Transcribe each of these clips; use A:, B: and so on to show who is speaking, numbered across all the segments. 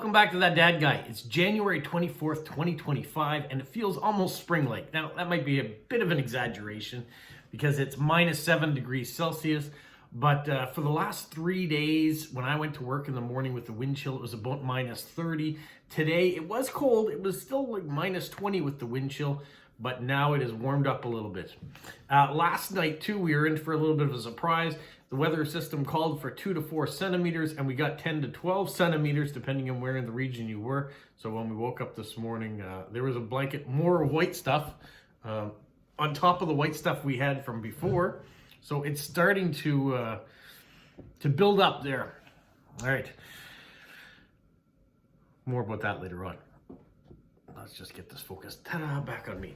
A: Welcome back to That Dad Guy. It's January 24th, 2025, and it feels almost spring-like. Now, that might be a bit of an exaggeration because it's minus 7 degrees Celsius, but for the last 3 days, when I went to work in the morning with the wind chill, it was about minus 30. Today, it was cold. It was still like minus 20 with the wind chill, but now it has warmed up a little bit. Last night, too, we were in for a little bit of a surprise. The weather system called for 2 to 4 centimeters, and we got 10 to 12 centimeters, depending on where in the region you were. So when we woke up this morning, there was a blanket, more white stuff, on top of the white stuff we had from before. So it's starting to build up there. All right. More about that later on. Let's just get this focused. Ta-da, back on me.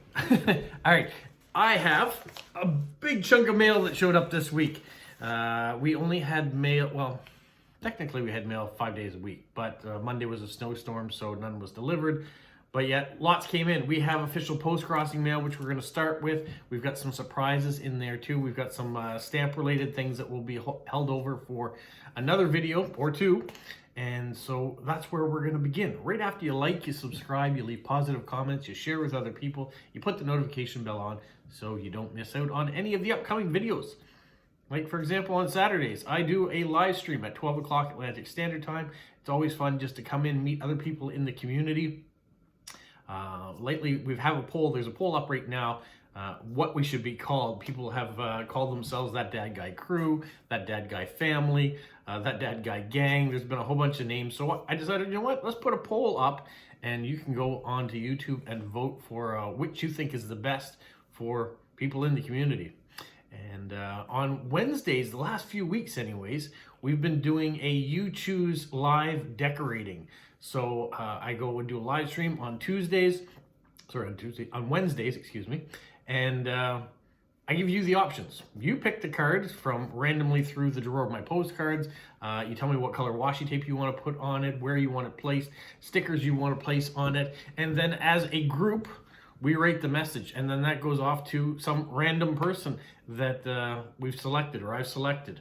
A: All right. I have a big chunk of mail that showed up this week. We only had mail, well, technically we had mail 5 days a week, but Monday was a snowstorm, so none was delivered. But yet, lots came in. We have official Postcrossing mail, which we're going to start with. We've got some surprises in there, too. We've got some stamp-related things that will be held over for another video or two. And so that's where we're going to begin. Right after you like, you subscribe, you leave positive comments, you share with other people, you put the notification bell on so you don't miss out on any of the upcoming videos. Like, for example, on Saturdays, I do a live stream at 12 o'clock Atlantic Standard Time. It's always fun just to come in and meet other people in the community. Lately, we have a poll. There's a poll up right now, what we should be called. People have called themselves That Dad Guy Crew, That Dad Guy Family, That Dad Guy Gang. There's been a whole bunch of names. So I decided, you know what, let's put a poll up, and you can go onto YouTube and vote for which you think is the best for people in the community. And on Wednesdays, the last few weeks anyways, we've been doing a You Choose live decorating. So I go and do a live stream on Wednesdays, excuse me. And I give you the options. You pick the cards from randomly through the drawer of my postcards. You tell me what color washi tape you want to put on it, where you want it placed, stickers you want to place on it. And then as a group, we write the message, and then that goes off to some random person that we've selected or I've selected.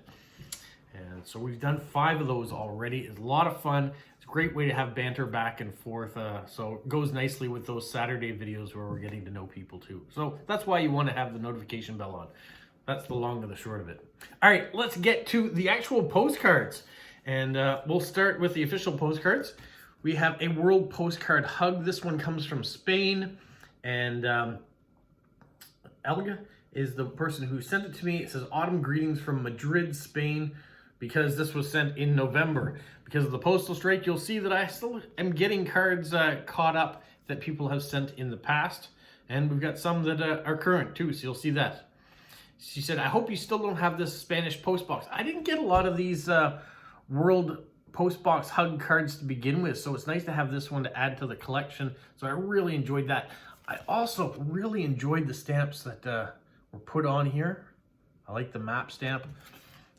A: And so we've done 5 of those already. It's a lot of fun. It's a great way to have banter back and forth. So it goes nicely with those Saturday videos where we're getting to know people too. So that's why you want to have the notification bell on. That's the long and the short of it. All right, let's get to the actual postcards. And we'll start with the official postcards. We have a World Postcard Hug. This one comes from Spain. And Elga is the person who sent it to me. It says, autumn greetings from Madrid, Spain, because this was sent in November. Because of the postal strike, you'll see that I still am getting cards caught up that people have sent in the past. And we've got some that are current too, so you'll see that. She said, I hope you still don't have this Spanish postbox. I didn't get a lot of these World Postbox Hug cards to begin with, so it's nice to have this one to add to the collection. So I really enjoyed that. I also really enjoyed the stamps that were put on here. I like the map stamp,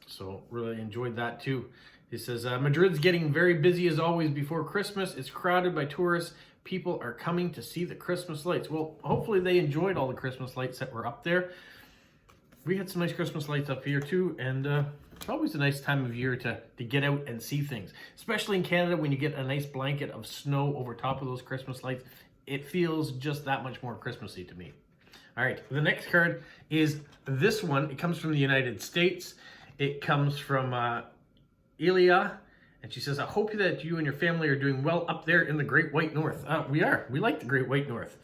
A: so really enjoyed that too. It says, Madrid's getting very busy as always before Christmas. It's crowded by tourists. People are coming to see the Christmas lights. Well, hopefully they enjoyed all the Christmas lights that were up there. We had some nice Christmas lights up here too, and it's always a nice time of year to get out and see things. Especially in Canada, when you get a nice blanket of snow over top of those Christmas lights, it feels just that much more Christmassy to me. All right, the next card is this one. It comes from the United States. It comes from Ilya, and she says, I hope that you and your family are doing well up there in the Great White North. We are. We like the Great White North.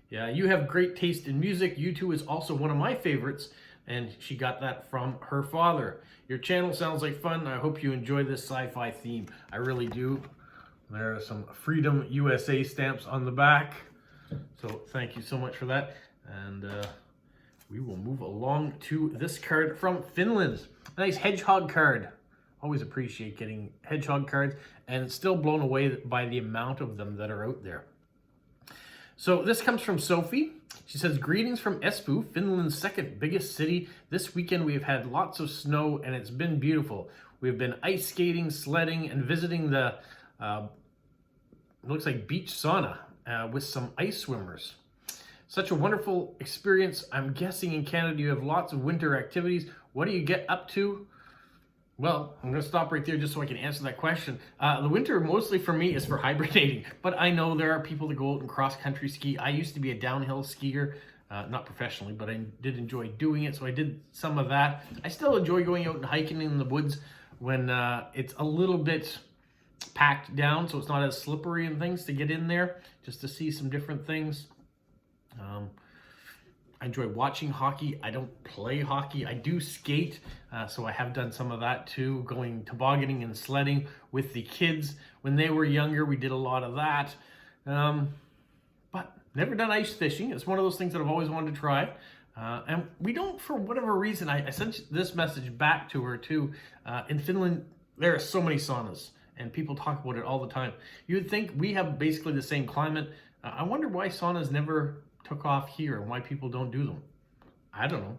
A: Yeah, you have great taste in music. U2 is also one of my favorites, and she got that from her father. Your channel sounds like fun. I hope you enjoy this sci-fi theme. I really do. There are some Freedom USA stamps on the back. So thank you so much for that. And we will move along to this card from Finland. A nice hedgehog card. Always appreciate getting hedgehog cards, and still blown away by the amount of them that are out there. So this comes from Sophie. She says, greetings from Espoo, Finland's second biggest city. This weekend we have had lots of snow and it's been beautiful. We've been ice skating, sledding, and visiting the it looks like beach sauna with some ice swimmers. Such a wonderful experience. I'm guessing in Canada you have lots of winter activities. What do you get up to? Well, I'm going to stop right there just so I can answer that question. The winter mostly for me is for hibernating, but I know there are people that go out and cross-country ski. I used to be a downhill skier, not professionally, but I did enjoy doing it, so I did some of that. I still enjoy going out and hiking in the woods when it's a little bit packed down, so it's not as slippery and things to get in there, just to see some different things. I enjoy watching hockey. I don't play hockey. I do skate, so I have done some of that too, going tobogganing and sledding with the kids. When they were younger, we did a lot of that. But never done ice fishing. It's one of those things that I've always wanted to try. And we don't, for whatever reason, I sent this message back to her too. In Finland, there are so many saunas, and people talk about it all the time. You would think we have basically the same climate. I wonder why saunas never took off here and why people don't do them. I don't know.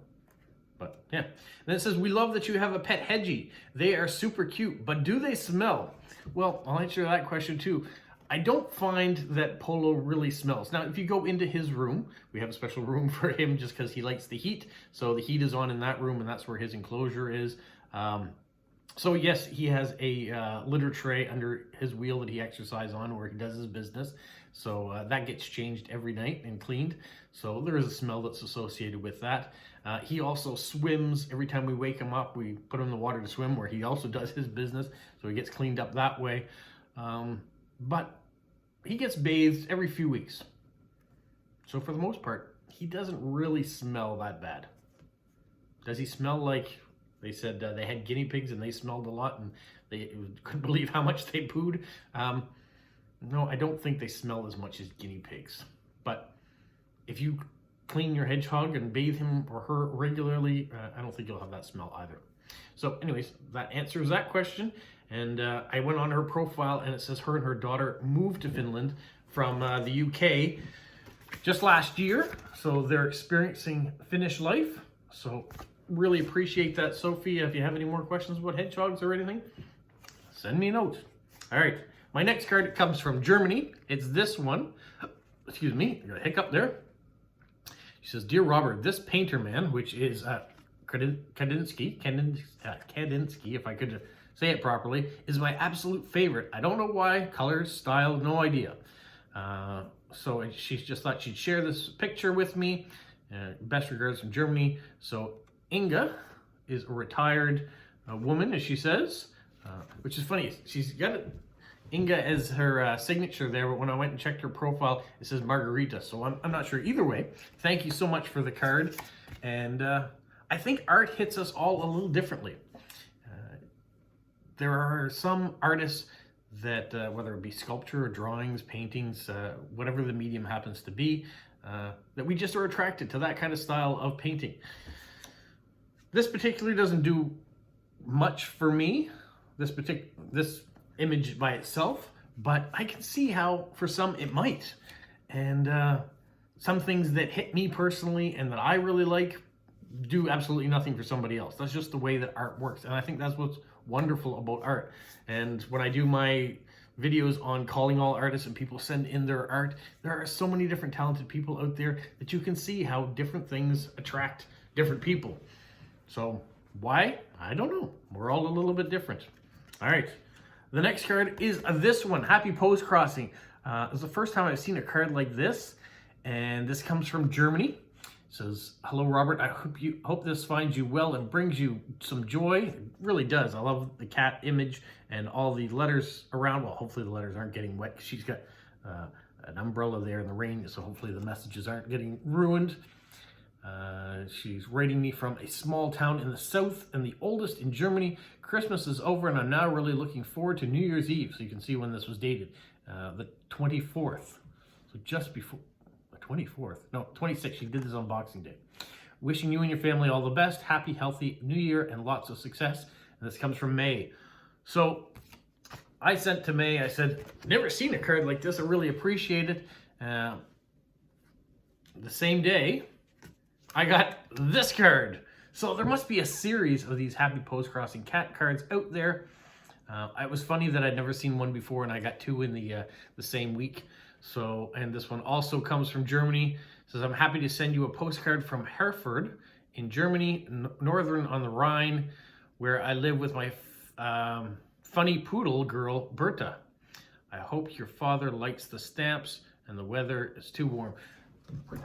A: But yeah. Then it says, we love that you have a pet hedgie. They are super cute, but do they smell? Well, I'll answer that question too. I don't find that Polo really smells. Now, if you go into his room, we have a special room for him just because he likes the heat. So the heat is on in that room, and that's where his enclosure is. So yes, he has a litter tray under his wheel that he exercises on where he does his business. So that gets changed every night and cleaned. So there is a smell that's associated with that. He also swims. Every time we wake him up, we put him in the water to swim where he also does his business. So he gets cleaned up that way. But he gets bathed every few weeks. So for the most part, he doesn't really smell that bad. Does he smell like... They said they had guinea pigs and they smelled a lot and they couldn't believe how much they pooed. No, I don't think they smell as much as guinea pigs. But if you clean your hedgehog and bathe him or her regularly, I don't think you'll have that smell either. So anyways, that answers that question. And I went on her profile and it says her and her daughter moved to Finland from the UK just last year. So they're experiencing Finnish life. So really appreciate that, Sophie. If you have any more questions about hedgehogs or anything, send me a note. All right, my next card comes from Germany. It's this one. Excuse me, I got a hiccup there. She says, Dear Robert, this painter man, which is Kandinsky, if I could say it properly, is my absolute favorite. I don't know why, colors, style, no idea. So she just thought she'd share this picture with me. Best regards from Germany. So Inga is a retired woman, as she says, which is funny. She's got Inga as her signature there, but when I went and checked her profile, it says Margarita. So I'm not sure. Either way, thank you so much for the card. And I think art hits us all a little differently. There are some artists that, whether it be sculpture or drawings, paintings, whatever the medium happens to be, that we just are attracted to that kind of style of painting. This particularly doesn't do much for me, this image by itself, but I can see how for some it might. And some things that hit me personally and that I really like do absolutely nothing for somebody else. That's just the way that art works. And I think that's what's wonderful about art. And when I do my videos on calling all artists and people send in their art, there are so many different talented people out there that you can see how different things attract different people. So why? I don't know. We're all a little bit different. All right. The next card is this one. Happy Postcrossing. It's the first time I've seen a card like this, and this comes from Germany. It says, hello, Robert. I hope this finds you well and brings you some joy. It really does. I love the cat image and all the letters around. Well, hopefully the letters aren't getting wet because she's got an umbrella there in the rain, so hopefully the messages aren't getting ruined. She's writing me from a small town in the south and the oldest in Germany. Christmas is over and I'm now really looking forward to New Year's Eve. So you can see when this was dated. The 24th. So just before the 24th. No, 26th. She did this on Boxing Day. Wishing you and your family all the best. Happy, healthy New Year and lots of success. And this comes from May. So I sent to May, I said, never seen a card like this. I really appreciate it. The same day, I got this card. So there must be a series of these Happy Postcrossing cat cards out there. It was funny that I'd never seen one before, and I got two in the same week. So, and this one also comes from Germany. It says, I'm happy to send you a postcard from Herford in Germany, northern on the Rhine, where I live with my funny poodle girl, Berta. I hope your father likes the stamps and the weather is too warm.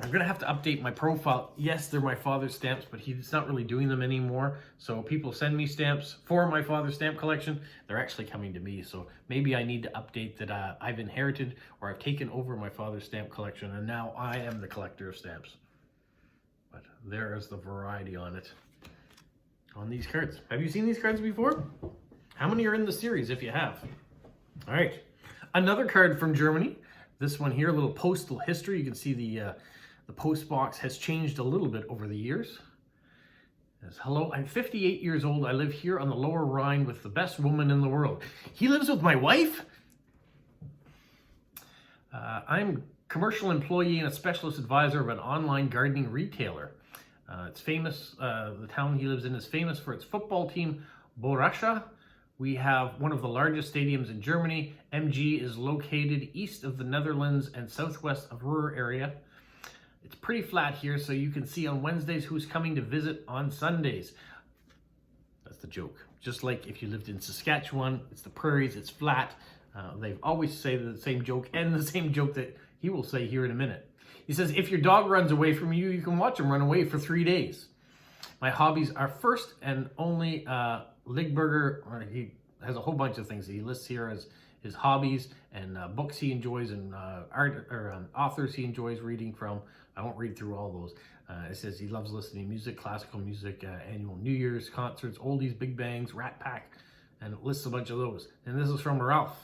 A: I'm gonna have to update my profile. Yes, they're my father's stamps, but he's not really doing them anymore. So people send me stamps for my father's stamp collection. They're actually coming to me. So maybe I need to update that I've inherited or I've taken over my father's stamp collection and now I am the collector of stamps. But there is the variety on it, on these cards. Have you seen these cards before? How many are in the series if you have? All right, another card from Germany. This one here, a little postal history. You can see the post box has changed a little bit over the years. It says, hello, I'm 58 years old. I live here on the Lower Rhine with the best woman in the world. He lives with my wife? I'm commercial employee and a specialist advisor of an online gardening retailer. It's famous, the town he lives in is famous for its football team, Borussia. We have one of the largest stadiums in Germany. MG is located east of the Netherlands and southwest of Ruhr area. It's pretty flat here, so you can see on Wednesdays who's coming to visit on Sundays. That's the joke. Just like if you lived in Saskatchewan, it's the prairies, it's flat. They always say the same joke and the same joke that he will say here in a minute. He says, if your dog runs away from you, you can watch him run away for 3 days. My hobbies are first and only Ligburger. He has a whole bunch of things that he lists here as his hobbies and books he enjoys and art or authors he enjoys reading from. I won't read through all those. It says he loves listening to music, classical music, annual New Year's concerts, oldies, big bangs, Rat Pack, and it lists a bunch of those. And this is from Ralph.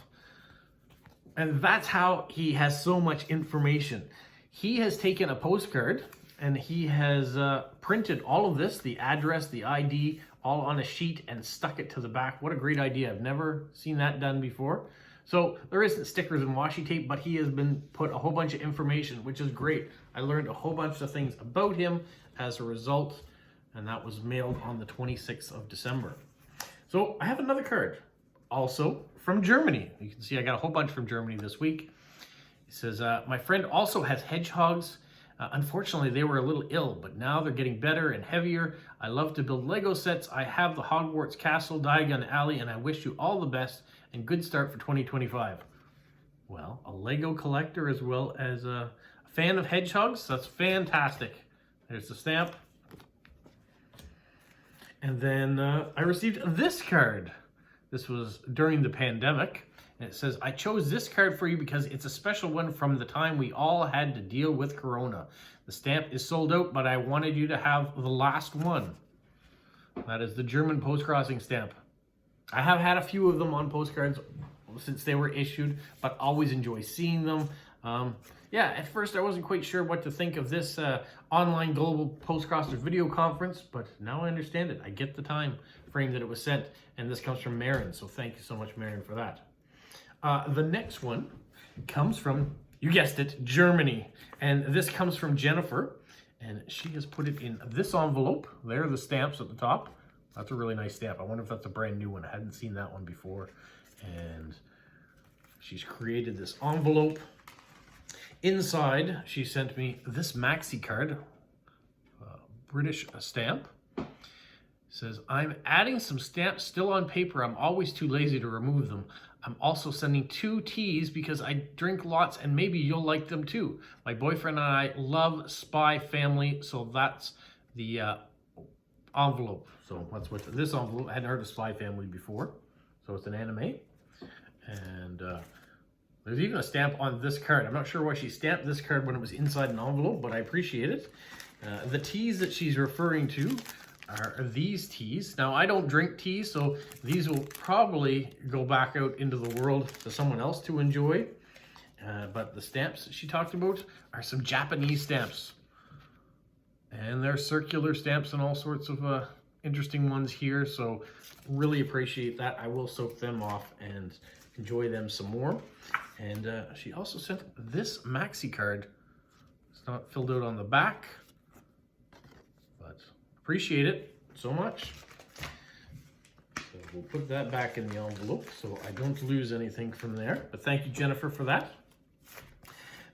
A: And that's how he has so much information. He has taken a postcard and he has printed all of this, the address, the ID, all on a sheet and stuck it to the back. What a great idea. I've never seen that done before. So there isn't stickers and washi tape, but he has been put a whole bunch of information, which is great. I learned a whole bunch of things about him as a result, and that was mailed on the 26th of December. So I have another card, also from Germany. You can see I got a whole bunch from Germany this week. It says, my friend also has hedgehogs. Unfortunately, they were a little ill, but now they're getting better and heavier. I love to build Lego sets. I have the Hogwarts Castle, Diagon Alley, and I wish you all the best and good start for 2025. Well, a Lego collector as well as a fan of hedgehogs. That's fantastic. There's the stamp. And then I received this card. This was during the pandemic. And it says, I chose this card for you because it's a special one from the time we all had to deal with Corona. The stamp is sold out, but I wanted you to have the last one. That is the German Postcrossing stamp. I have had a few of them on postcards since they were issued, but always enjoy seeing them. Yeah, at first I wasn't quite sure what to think of this online global Postcrossers video conference, but now I understand it. I get the time frame that it was sent, and this comes from Marin, so thank you so much, Marin, for that. The next one comes from, you guessed it, Germany. And this comes from Jennifer. And she has put it in this envelope. There are the stamps at the top. That's a really nice stamp. I wonder if that's a brand new one. I hadn't seen that one before. And she's created this envelope. Inside, she sent me this maxi card, British stamp. It says, I'm adding some stamps still on paper. I'm always too lazy to remove them. I'm also sending 2 teas because I drink lots and maybe you'll like them too. My boyfriend and I love Spy Family, so that's the envelope. So what's with this envelope? I hadn't heard of Spy Family before, so it's an anime. And there's even a stamp on this card. I'm not sure why she stamped this card when it was inside an envelope, but I appreciate it. The teas that she's referring to are these teas. Now, I don't drink tea, so these will probably go back out into the world to someone else to enjoy. But the stamps she talked about are some Japanese stamps. And they're circular stamps and all sorts of interesting ones here, so really appreciate that. I will soak them off and enjoy them some more. And she also sent this maxi card. It's not filled out on the back, but appreciate it so much. So we'll put that back in the envelope so I don't lose anything from there. But thank you, Jennifer, for that.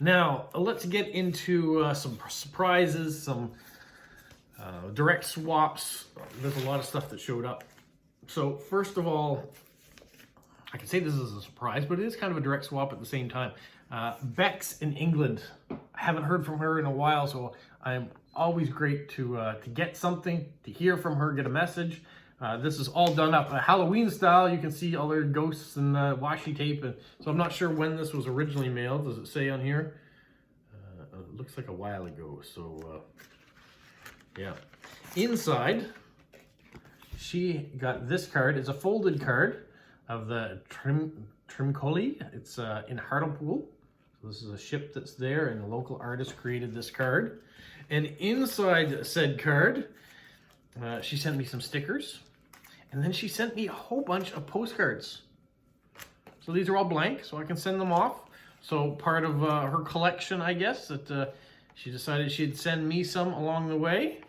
A: Now, let's get into some surprises, some direct swaps. There's a lot of stuff that showed up So first of all, I can say this is a surprise, but it is kind of a direct swap at the same time. Bex in England. I haven't heard from her in a while, so I'm always great to get something, to hear from her, get a message. This is all done up Halloween style. You can see all their ghosts and washi tape. And so I'm not sure when this was originally mailed. Does it say on here? It looks like a while ago. So yeah. Inside, she got this card. It's a folded card of the Trimcolli. It's in Hartlepool. So this is a ship that's there, and the local artist created this card. And inside said card, she sent me some stickers, and then she sent me a whole bunch of postcards. So these are all blank, so I can send them off. So part of her collection, I guess, that she decided she'd send me some along the way.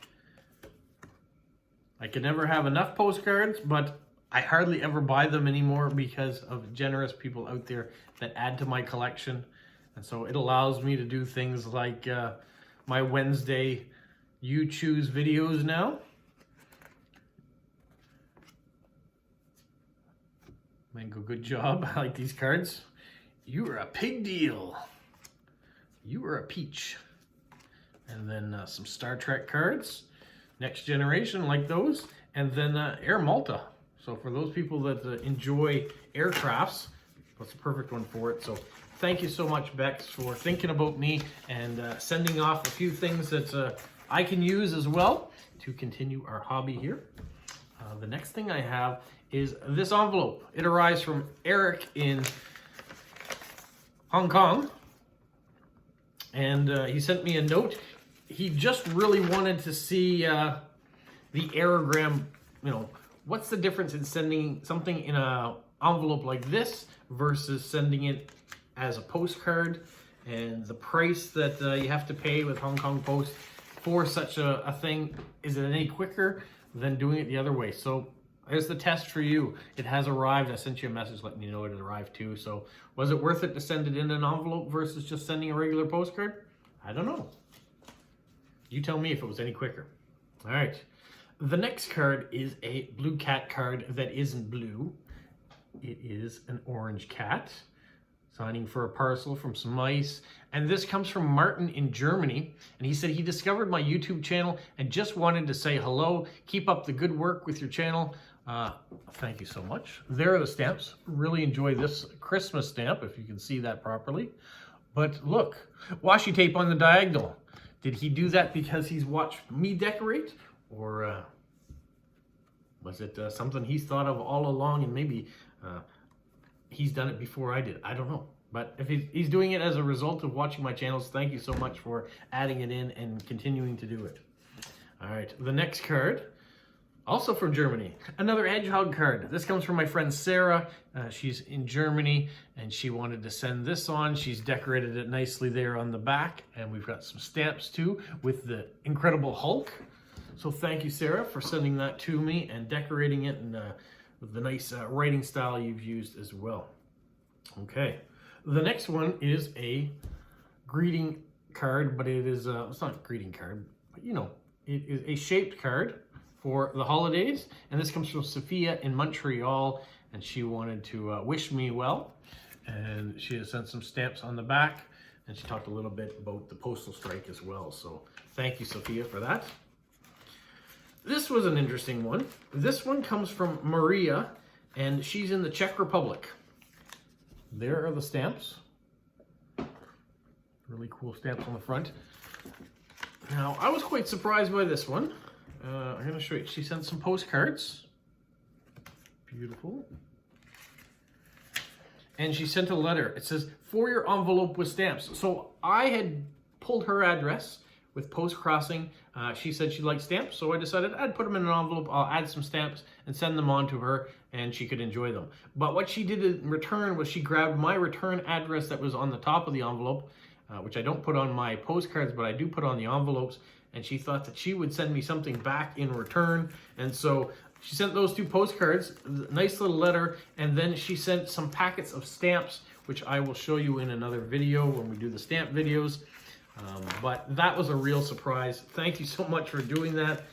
A: I can never have enough postcards, but I hardly ever buy them anymore because of generous people out there that add to my collection. And so it allows me to do things like my Wednesday You Choose videos now. Mango, good job. I like these cards. You are a pig deal. You are a peach. And then some Star Trek cards. Next Generation, like those. And then Air Malta. So for those people that enjoy aircrafts, that's a perfect one for it. So thank you so much, Bex, for thinking about me and sending off a few things that I can use as well to continue our hobby here. The next thing I have is this envelope. It arrives from Eric in Hong Kong. And he sent me a note. He just really wanted to see the aerogram, you know, what's the difference in sending something in an envelope like this versus sending it as a postcard, and the price that you have to pay with Hong Kong Post for such a thing. Is it any quicker than doing it the other way? So there's the test for you. It has arrived. I sent you a message letting you know it had arrived too. So was it worth it to send it in an envelope versus just sending a regular postcard? I don't know. You tell me if it was any quicker. All right. The next card is a blue cat card that isn't blue. It is an orange cat signing for a parcel from some mice. And this comes from Martin in Germany. And he said he discovered my YouTube channel and just wanted to say hello. Keep up the good work with your channel. Thank you so much. There are the stamps. Really enjoy this Christmas stamp, if you can see that properly. But look, washi tape on the diagonal. Did he do that because he's watched me decorate? Or was it something he's thought of all along, and maybe he's done it before I did? I don't know. But if he's doing it as a result of watching my channels, thank you so much for adding it in and continuing to do it. All right, the next card, also from Germany, another hedgehog card. This comes from my friend Sarah. She's in Germany, and she wanted to send this on. She's decorated it nicely there on the back, and we've got some stamps too with the Incredible Hulk. So thank you, Sarah, for sending that to me and decorating it, and with the nice writing style you've used as well. Okay, the next one is a greeting card, but it is it's not a greeting card, but you know, it is a shaped card for the holidays, and this comes from Sophia in Montreal, and she wanted to wish me well, and she has sent some stamps on the back, and she talked a little bit about the postal strike as well. So thank you, Sophia, for that. This was an interesting one. This one comes from Maria, and she's in the Czech Republic. There are the stamps. Really cool stamps on the front. Now, I was quite surprised by this one. I'm going to show you. She sent some postcards. Beautiful. And she sent a letter. It says, for your envelope with stamps. So I had pulled her address with Postcrossing. She said she liked stamps, so I decided I'd put them in an envelope. I'll add some stamps and send them on to her, and she could enjoy them. But what she did in return was she grabbed my return address that was on the top of the envelope, which I don't put on my postcards, but I do put on the envelopes, and she thought that she would send me something back in return. And so she sent those two postcards, nice little letter, and then she sent some packets of stamps, which I will show you in another video when we do the stamp videos. But that was a real surprise. Thank you so much for doing that.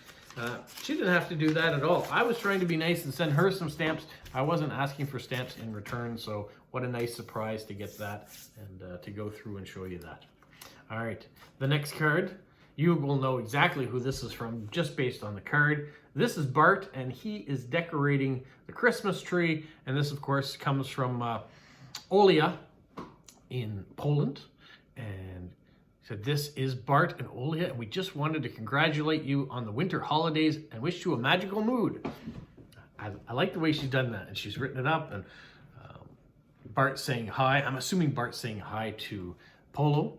A: She didn't have to do that at all. I was trying to be nice and send her some stamps. I wasn't asking for stamps in return, so what a nice surprise to get that and to go through and show you that. All right, the next card, you will know exactly who this is from just based on the card. This is Bart, and he is decorating the Christmas tree, and this, of course, comes from Olia in Poland, and said, this is Bart and Olia, and we just wanted to congratulate you on the winter holidays and wish you a magical mood. I like the way she's done that, and she's written it up, and Bart's saying hi. I'm assuming Bart's saying hi to Polo,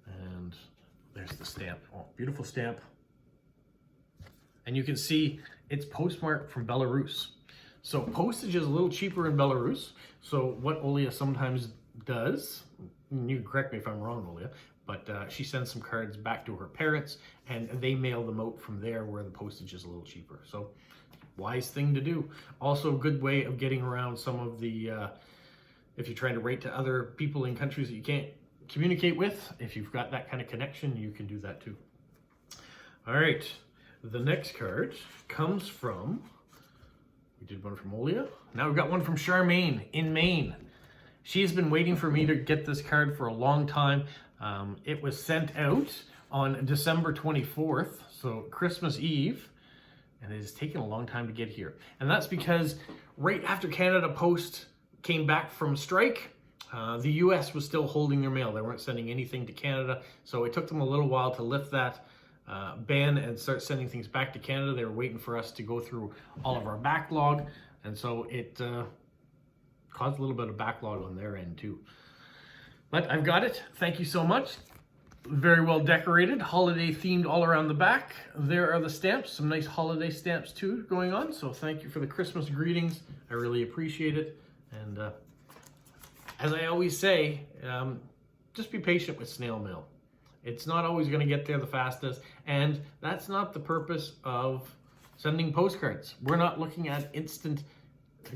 A: and there's the stamp. Oh, beautiful stamp. And you can see it's postmarked from Belarus. So postage is a little cheaper in Belarus. So what Olia sometimes does, and you can correct me if I'm wrong, Olia, but she sends some cards back to her parents, and they mail them out from there where the postage is a little cheaper. So, wise thing to do. Also, a good way of getting around some of the, if you're trying to write to other people in countries that you can't communicate with, if you've got that kind of connection, you can do that too. All right, the next card comes from, we did one from Olia. Now we've got one from Charmaine in Maine. She's been waiting for me to get this card for a long time. It was sent out on December 24th, so Christmas Eve, and it has taken a long time to get here. And that's because right after Canada Post came back from strike, the US was still holding their mail. They weren't sending anything to Canada, so it took them a little while to lift that ban and start sending things back to Canada. They were waiting for us to go through all of our backlog, and so it caused a little bit of backlog on their end too. But I've got it. Thank you so much. Very well decorated, holiday themed all around the back. There are the stamps, some nice holiday stamps too going on. So thank you for the Christmas greetings. I really appreciate it. And as I always say, just be patient with snail mail. It's not always going to get there the fastest. And that's not the purpose of sending postcards. We're not looking at instant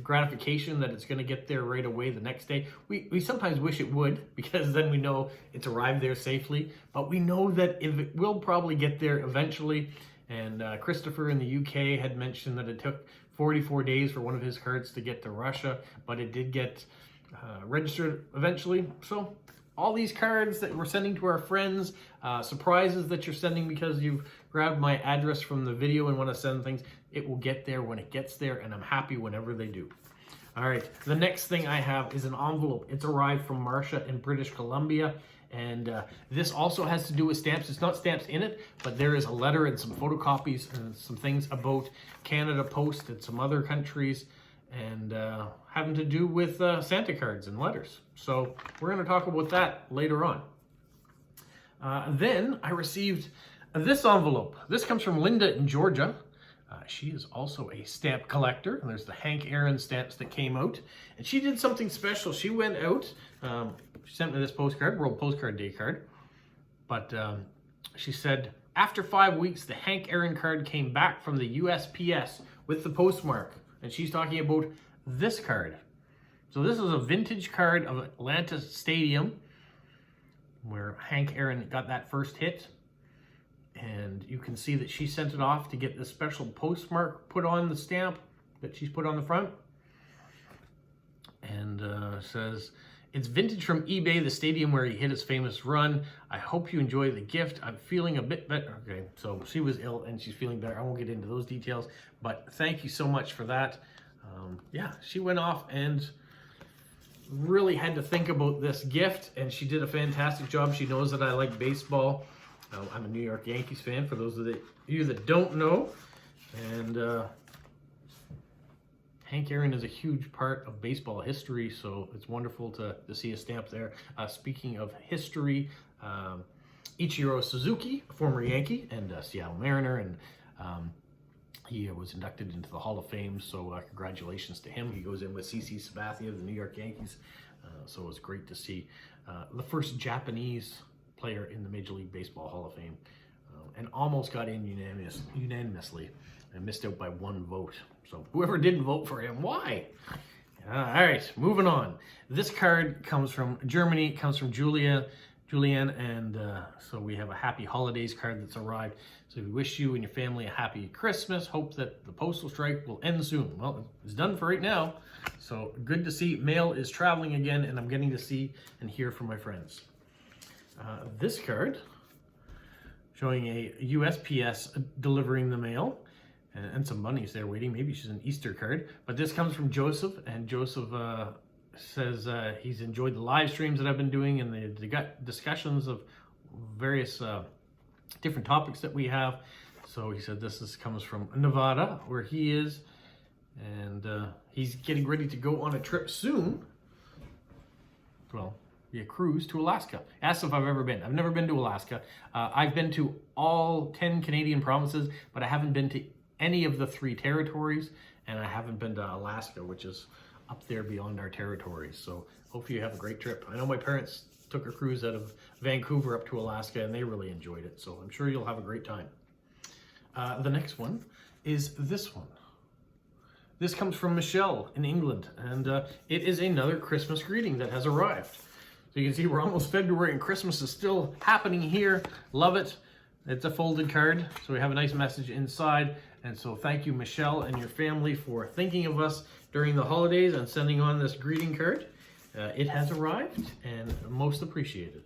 A: gratification that it's going to get there right away the next day. We sometimes wish it would, because then we know it's arrived there safely, but we know that it will probably get there eventually. And Christopher in the UK had mentioned that it took 44 days for one of his cards to get to Russia, but it did get registered eventually. So all these cards that we're sending to our friends, surprises that you're sending because you've grabbed my address from the video and want to send things, it will get there when it gets there, and I'm happy whenever they do. All right, the next thing I have is an envelope. It's arrived from Marcia in British Columbia, and this also has to do with stamps. It's not stamps in it, but there is a letter and some photocopies and some things about Canada Post and some other countries, and having to do with Santa cards and letters. So we're going to talk about that later on. Then I received this envelope. This comes from Linda in Georgia. She is also a stamp collector, and there's the Hank Aaron stamps that came out. And she did something special. She went out, she sent me this postcard, World Postcard Day card. But she said, after 5 weeks, the Hank Aaron card came back from the USPS with the postmark. And she's talking about this card. So this is a vintage card of Atlanta Stadium, where Hank Aaron got that first hit. And you can see that she sent it off to get this special postmark put on the stamp that she's put on the front. And says, it's vintage from eBay, the stadium where he hit his famous run. I hope you enjoy the gift. I'm feeling a bit better. Okay, so she was ill and she's feeling better. I won't get into those details, but thank you so much for that. Yeah, she went off and really had to think about this gift, and she did a fantastic job. She knows that I like baseball. I'm a New York Yankees fan, for those of you that don't know. And Hank Aaron is a huge part of baseball history, so it's wonderful to see a stamp there. Speaking of history, Ichiro Suzuki, a former Yankee and Seattle Mariner, and he was inducted into the Hall of Fame, so congratulations to him. He goes in with CC Sabathia of the New York Yankees, so it was great to see the first Japanese player in the Major League Baseball Hall of Fame, and almost got in unanimously and missed out by 1 vote. So whoever didn't vote for him, why? All right, moving on. This card comes from Germany, comes from Julia, Julianne, and so we have a happy holidays card that's arrived. So we wish you and your family a happy Christmas. Hope that the postal strike will end soon. Well, it's done for right now. So good to see mail is traveling again, and I'm getting to see and hear from my friends. This card showing a USPS delivering the mail, and some bunnies there waiting. Maybe she's an Easter card, but this comes from Joseph, and Joseph says he's enjoyed the live streams that I've been doing and the discussions of various different topics that we have. So he said comes from Nevada, where he is, and he's getting ready to go on a trip soon. Well, be a cruise to Alaska. Asked if I've ever been. I've never been to Alaska. I've been to all 10 Canadian provinces, but I haven't been to any of the 3 territories, and I haven't been to Alaska, which is up there beyond our territories. So hopefully you have a great trip. I know my parents took a cruise out of Vancouver up to Alaska, and they really enjoyed it. So I'm sure you'll have a great time. The next one is this one. This comes from Michelle in England, and it is another Christmas greeting that has arrived. So you can see we're almost February and Christmas is still happening here. Love it. It's a folded card, so we have a nice message inside. And so thank you, Michelle, and your family for thinking of us during the holidays and sending on this greeting card. It has arrived and most appreciated.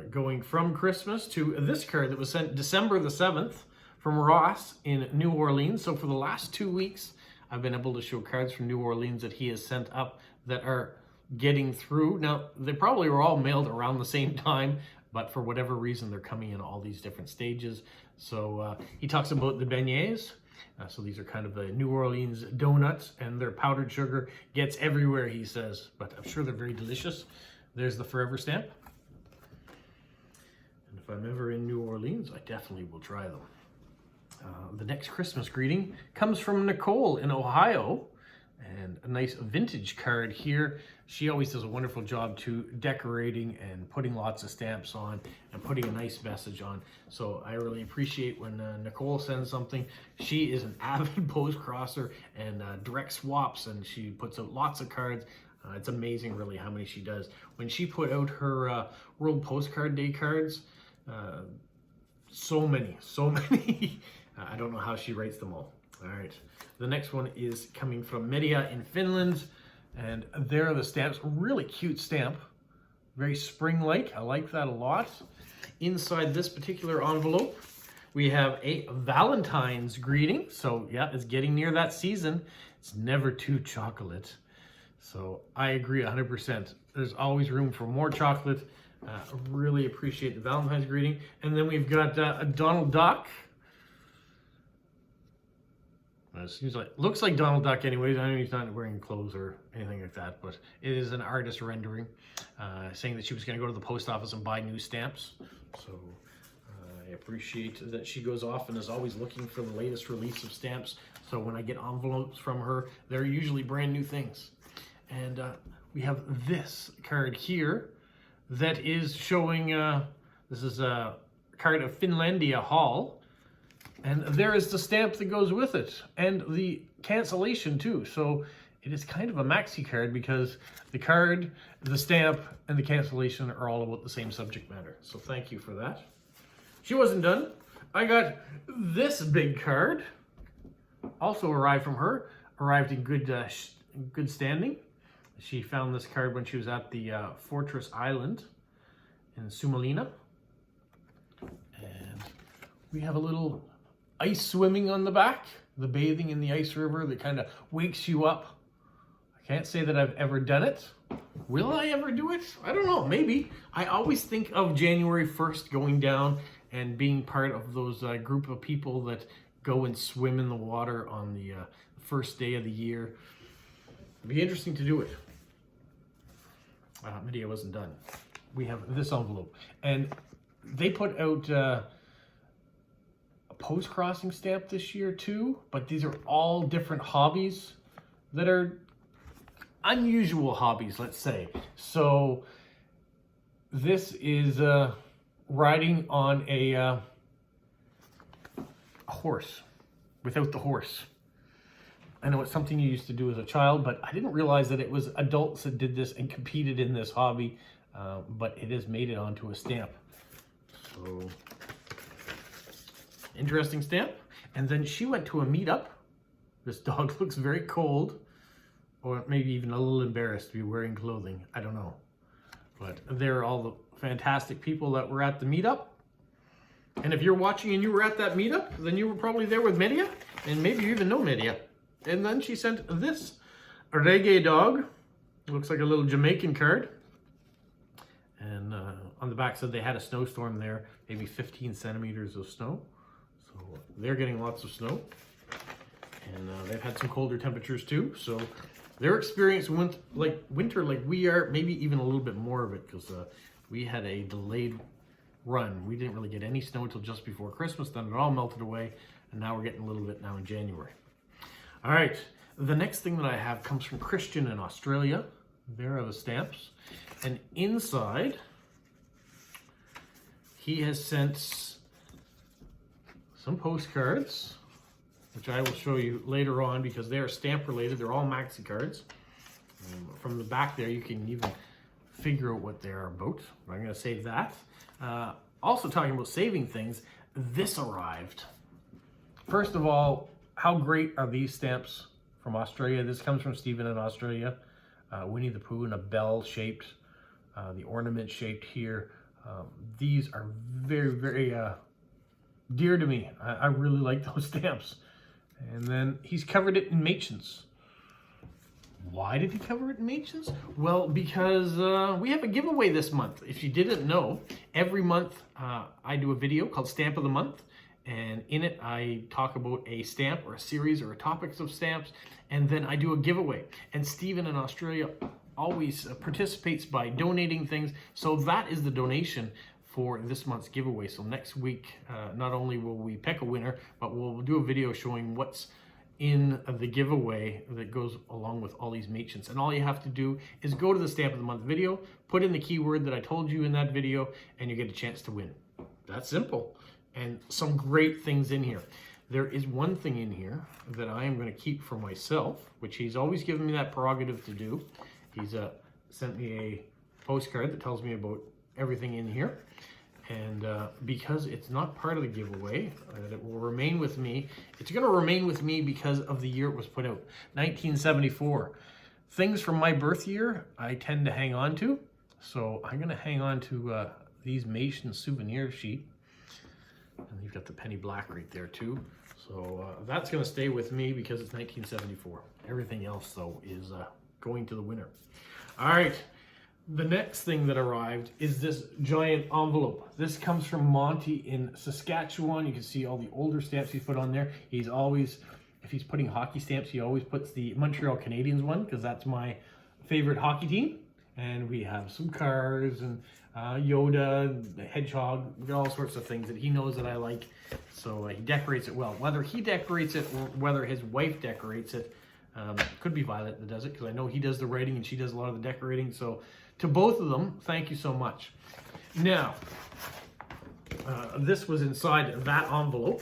A: Going from Christmas to this card that was sent December the 7th from Ross in New Orleans. So for the last 2 weeks, I've been able to show cards from New Orleans that he has sent up that are getting through. Now, they probably were all mailed around the same time, but for whatever reason, they're coming in all these different stages. So he talks about the beignets. So these are kind of the New Orleans donuts, and their powdered sugar gets everywhere, he says, but I'm sure they're very delicious. There's the forever stamp. And if I'm ever in New Orleans, I definitely will try them. The next Christmas greeting comes from Nicole in Ohio, and a nice vintage card here. She always does a wonderful job too, decorating and putting lots of stamps on and putting a nice message on. So I really appreciate when Nicole sends something. She is an avid post crosser and direct swaps, and she puts out lots of cards. It's amazing really how many she does. When she put out her World Postcard Day cards, so many. I don't know how she writes them all. All right, the next one is coming from Media in Finland, and there are the stamps. Really cute stamp, very spring-like. I like that a lot. Inside this particular envelope, we have a Valentine's greeting. So yeah, it's getting near that season. It's never too chocolate. So I agree 100%. There's always room for more chocolate. Really appreciate the Valentine's greeting. And then we've got a Donald Duck. It seems like, looks like Donald Duck anyways. I know he's not wearing clothes or anything like that, but it is an artist rendering saying that she was going to go to the post office and buy new stamps. So I appreciate that she goes off and is always looking for the latest release of stamps. So when I get envelopes from her, they're usually brand new things. And we have this card here that is showing, this is a card of Finlandia Hall. And there is the stamp that goes with it, and the cancellation too. So it is kind of a maxi card because the card, the stamp, and the cancellation are all about the same subject matter. So thank you for that. She wasn't done. I got this big card, also arrived from her, arrived in good standing. She found this card when she was at the Fortress Island in Suomenlinna. And we have a little ice swimming on the back, the bathing in the ice river that kind of wakes you up. I can't say that I've ever done it. Will I ever do it? I don't know, maybe. I always think of January 1st going down and being part of those group of people that go and swim in the water on the first day of the year. It'd be interesting to do it. Medea wasn't done. We have this envelope, and they put out Postcrossing stamp this year too, but these are all different hobbies that are unusual hobbies, let's say. So this is riding on a horse without the horse. I know it's something you used to do as a child, but I didn't realize that it was adults that did this and competed in this hobby. but it has made it onto a stamp. So, interesting stamp. And then she went to a meetup. This dog looks very cold, or maybe even a little embarrassed to be wearing clothing. I don't know. But they're all the fantastic people that were at the meetup. And if you're watching and you were at that meetup, then you were probably there with Media, and maybe you even know Media. And then she sent this reggae dog. Looks like a little Jamaican card. And on the back said they had a snowstorm there, maybe 15 centimeters of snow. So they're getting lots of snow. And they've had some colder temperatures too. So they're experiencing winter like we are, maybe even a little bit more of it, because we had a delayed run. We didn't really get any snow until just before Christmas, then it all melted away, and now we're getting a little bit now in January. All right, the next thing that I have comes from Christian in Australia. There are the stamps. And inside, he has sent some postcards, which I will show you later on because they are stamp related. They're all maxi cards. From the back there, you can even figure out what they're about. I'm going to save that. Also talking about saving things, this arrived. First of all, how great are these stamps from Australia? This comes from Stephen in Australia. Winnie the Pooh in a bell shaped, the ornament shaped here. These are very, very dear to me. I really like those stamps. And then he's covered it in Machin's. Why did he cover it in Machin's? Well, because we have a giveaway this month. If you didn't know, every month I do a video called Stamp of the Month. And in it, I talk about a stamp or a series or a topics of stamps. And then I do a giveaway. And Stephen in Australia always participates by donating things. So that is the donation for this month's giveaway. So next week, not only will we pick a winner, but we'll do a video showing what's in the giveaway that goes along with all these Machin's. And all you have to do is go to the Stamp of the Month video, put in the keyword that I told you in that video, and you get a chance to win. That's simple. And some great things in here. There is one thing in here that I am going to keep for myself, which he's always given me that prerogative to do. He's sent me a postcard that tells me about everything in here. And because it's not part of the giveaway, it will remain with me. It's going to remain with me because of the year it was put out, 1974. Things from my birth year, I tend to hang on to. So I'm going to hang on to these Machin's souvenir sheet. And you've got the penny black right there too. So that's going to stay with me because it's 1974. Everything else, though, is going to the winner. All right. The next thing that arrived is this giant envelope. This comes from Monty in Saskatchewan. You can see all the older stamps he's put on there. He's always, if he's putting hockey stamps, he always puts the Montreal Canadiens one because that's my favorite hockey team. And we have some cars and Yoda, the hedgehog, we got all sorts of things that he knows that I like. So he decorates it well. Whether he decorates it or whether his wife decorates it, could be Violet that does it because I know he does the writing and she does a lot of the decorating. So to both of them, thank you so much. Now, this was inside that envelope.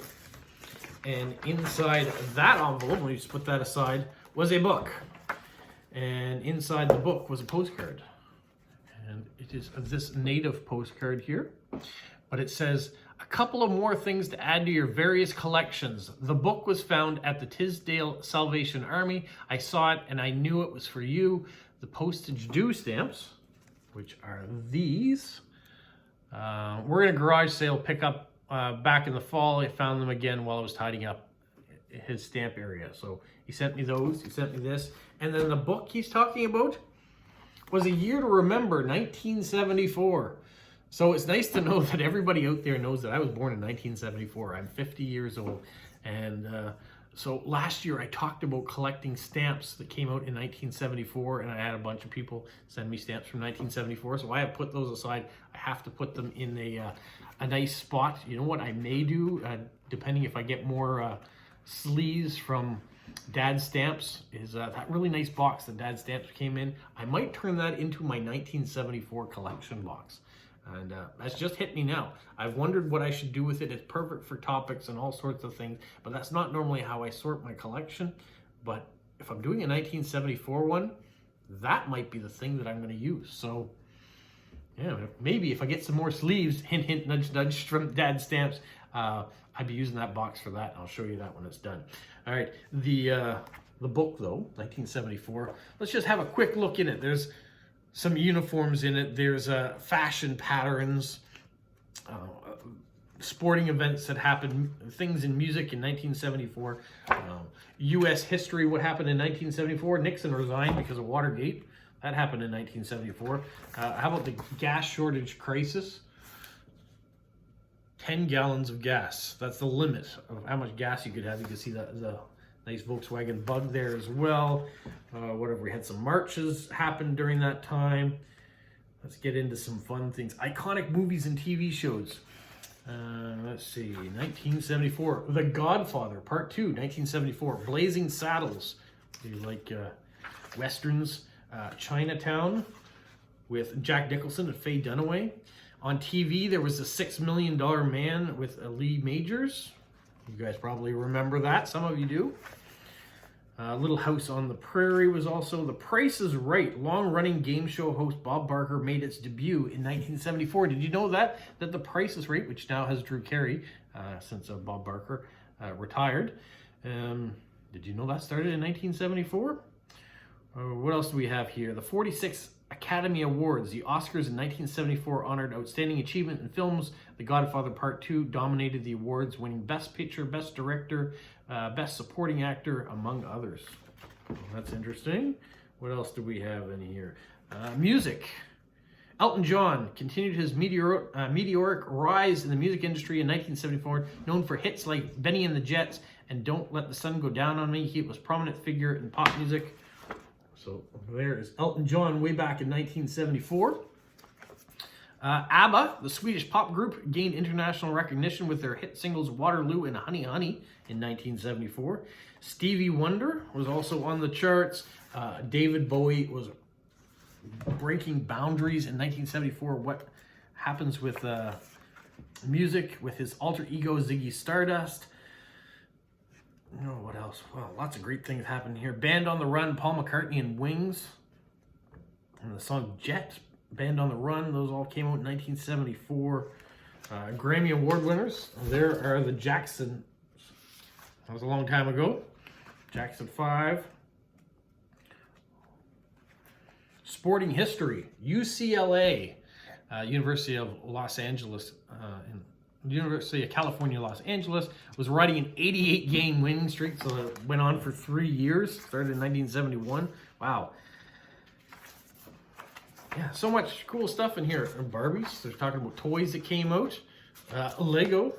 A: And inside that envelope, let me just put that aside, was a book. And inside the book was a postcard. And it is this native postcard here. But it says, a couple of more things to add to your various collections. The book was found at the Tisdale Salvation Army. I saw it and I knew it was for you. The postage due stamps, which are these. We're in a garage sale pickup back in the fall. I found them again while I was tidying up his stamp area. So he sent me those, he sent me this. And then the book he's talking about was A Year to Remember, 1974. So it's nice to know that everybody out there knows that I was born in 1974. I'm 50 years old. And so last year I talked about collecting stamps that came out in 1974, and I had a bunch of people send me stamps from 1974. So I have put those aside. I have to put them in a nice spot. You know what I may do, depending if I get more sleeves from Dad's Stamps, is that really nice box that Dad's Stamps came in. I might turn that into my 1974 collection box. And that's just hit me now. I've wondered what I should do with it. It's perfect for topics and all sorts of things, but that's not normally how I sort my collection. But if I'm doing a 1974 one, that might be the thing that I'm going to use. So Yeah, maybe if I get some more sleeves, hint, hint, nudge, nudge, from Dad Stamps, I'd be using that box for that. I'll show you that when it's done. All right, the book though, 1974. Let's just have a quick look in it. There's some uniforms in it. There's fashion patterns, sporting events that happened, things in music in 1974, U.S. history, what happened in 1974. Nixon resigned because of Watergate. That happened in 1974. How about the gas shortage crisis? 10 gallons of gas. That's the limit of how much gas you could have. You can see the nice Volkswagen Bug there as well. Whatever, we had some marches happen during that time. Let's get into some fun things. Iconic movies and TV shows. Let's see, 1974. The Godfather, Part 2, 1974. Blazing Saddles. Do you like westerns? Chinatown with Jack Nicholson and Faye Dunaway. On TV, there was a $6 Million Man with Lee Majors. You guys probably remember that. Some of you do. Little House on the Prairie was also. The Price is Right. Long-running game show host Bob Barker made its debut in 1974. Did you know that The Price is Right, which now has Drew Carey, since Bob Barker retired. Did you know that started in 1974? What else do we have here? The 46th Academy Awards. The Oscars in 1974 honored outstanding achievement in films. The Godfather Part 2 dominated the awards, winning Best Picture, Best Director, Best Supporting Actor, among others. That's interesting. What else do we have in here? Music. Elton John continued his meteoric rise in the music industry in 1974, known for hits like Benny and the Jets and Don't Let the Sun Go Down on Me. He was a prominent figure in pop music. So there is Elton John way back in 1974. ABBA, the Swedish pop group, gained international recognition with their hit singles Waterloo and Honey Honey in 1974. Stevie Wonder was also on the charts. David Bowie was breaking boundaries in 1974. What happens with music with his alter ego Ziggy Stardust? No, what else? Well, lots of great things happened here. Band on the Run, Paul McCartney and Wings. And the song Jet, Band on the Run, those all came out in 1974. Grammy Award winners, there are the Jacksons. That was a long time ago. Jackson 5. Sporting history, UCLA, University of Los Angeles, University of California, Los Angeles, was riding an 88-game winning streak, so it went on for 3 years, started in 1971. Wow. Yeah, so much cool stuff in here. Barbies, they're talking about toys that came out. Lego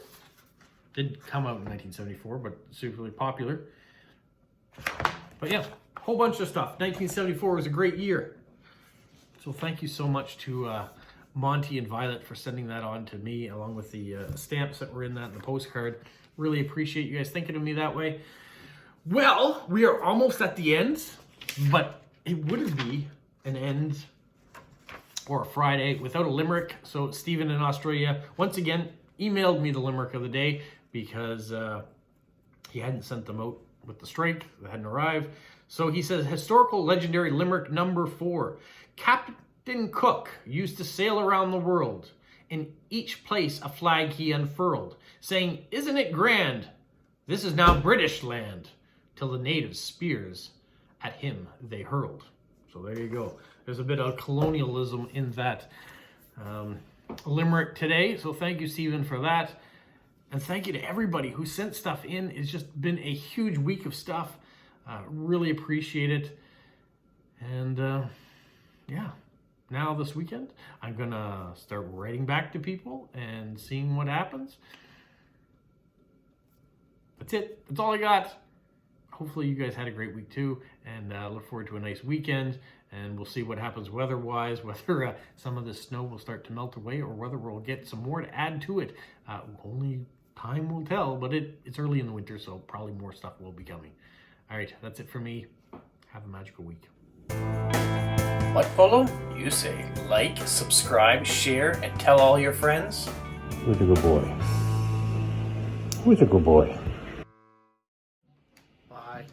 A: did come out in 1974, but super popular. But yeah, a whole bunch of stuff. 1974 was a great year. So thank you so much to Monty and Violet for sending that on to me, along with the stamps that were in that and the postcard. Really appreciate you guys thinking of me that way. Well, we are almost at the end, but it wouldn't be an end or a Friday without a limerick. So Stephen in Australia, once again, emailed me the limerick of the day because he hadn't sent them out with the strike. They hadn't arrived. So he says, historical legendary limerick number 4. Captain Cook used to sail around the world. In each place a flag he unfurled, saying, "Isn't it grand? This is now British land," till the natives' spears at him they hurled. So there you go. There's a bit of colonialism in that limerick today. So thank you, Stephen, for that. And thank you to everybody who sent stuff in. It's just been a huge week of stuff. Really appreciate it. And yeah, now this weekend, I'm going to start writing back to people and seeing what happens. That's it. That's all I got. Hopefully you guys had a great week too, and look forward to a nice weekend, and we'll see what happens weather-wise, whether some of this snow will start to melt away or whether we'll get some more to add to it. Only time will tell, but it's early in the winter, so probably more stuff will be coming. All right, that's it for me. Have a magical week. What, Polo? You say like, subscribe, share, and tell all your friends?
B: Who's a good boy? Who's a good boy?
A: Bye.